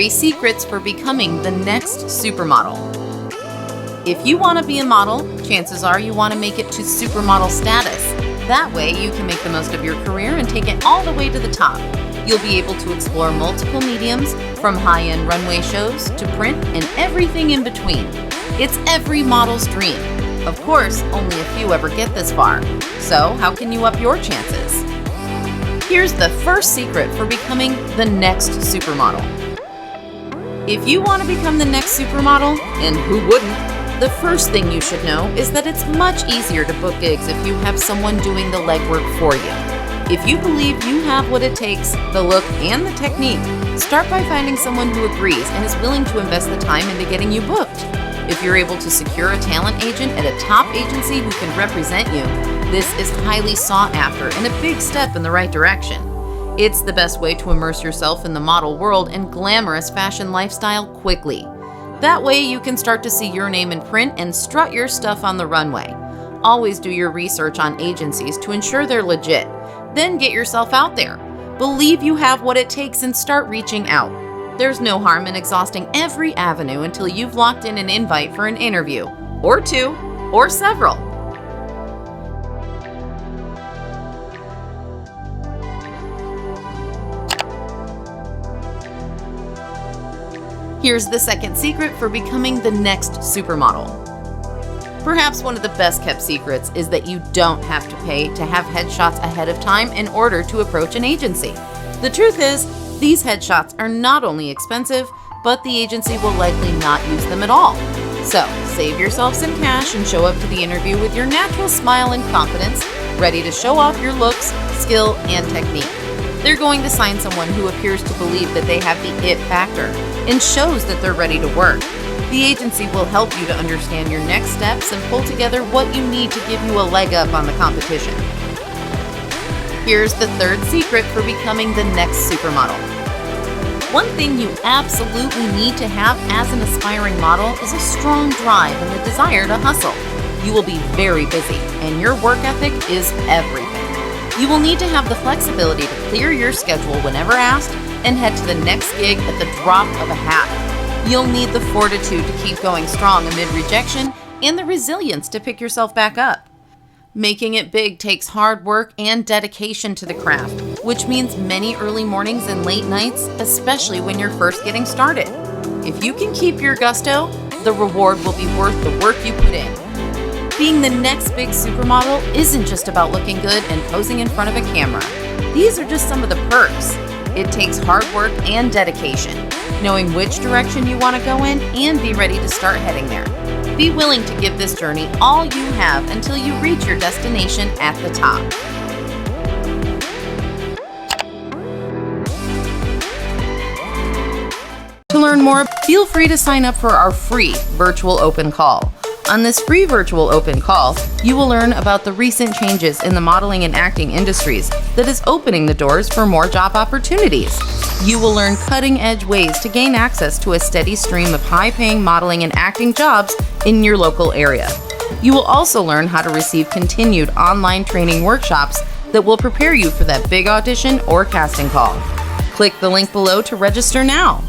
3 secrets for becoming the next supermodel. If you want to be a model, chances are you want to make it to supermodel status. That way you can make the most of your career and take it all the way to the top. You'll be able to explore multiple mediums, from high-end runway shows to print and everything in between. It's every model's dream. Of course, only a few ever get this far. So how can you up your chances? Here's the first secret for becoming the next supermodel. If you want to become the next supermodel, and who wouldn't, the first thing you should know is that it's much easier to book gigs if you have someone doing the legwork for you. If you believe you have what it takes, the look and the technique, start by finding someone who agrees and is willing to invest the time into getting you booked. If you're able to secure a talent agent at a top agency who can represent you, this is highly sought after and a big step in the right direction. It's the best way to immerse yourself in the model world and glamorous fashion lifestyle quickly. That way you can start to see your name in print and strut your stuff on the runway. Always do your research on agencies to ensure they're legit. Then get yourself out there. Believe you have what it takes and start reaching out. There's no harm in exhausting every avenue until you've locked in an invite for an interview, or 2, or several. Here's the second secret for becoming the next supermodel. Perhaps one of the best kept secrets is that you don't have to pay to have headshots ahead of time in order to approach an agency. The truth is, these headshots are not only expensive, but the agency will likely not use them at all. So, save yourself some cash and show up to the interview with your natural smile and confidence, ready to show off your looks, skill, and technique. They're going to sign someone who appears to believe that they have the it factor and shows that they're ready to work. The agency will help you to understand your next steps and pull together what you need to give you a leg up on the competition. Here's the third secret for becoming the next supermodel. One thing you absolutely need to have as an aspiring model is a strong drive and the desire to hustle. You will be very busy, and your work ethic is everything. You will need to have the flexibility to clear your schedule whenever asked and head to the next gig at the drop of a hat. You'll need the fortitude to keep going strong amid rejection and the resilience to pick yourself back up. Making it big takes hard work and dedication to the craft, which means many early mornings and late nights, especially when you're first getting started. If you can keep your gusto, the reward will be worth the work you put in. Being the next big supermodel isn't just about looking good and posing in front of a camera. These are just some of the perks. It takes hard work and dedication, knowing which direction you want to go in and be ready to start heading there. Be willing to give this journey all you have until you reach your destination at the top. To learn more, feel free to sign up for our free virtual open call. On this free virtual open call, you will learn about the recent changes in the modeling and acting industries that is opening the doors for more job opportunities. You will learn cutting-edge ways to gain access to a steady stream of high-paying modeling and acting jobs in your local area. You will also learn how to receive continued online training workshops that will prepare you for that big audition or casting call. Click the link below to register now.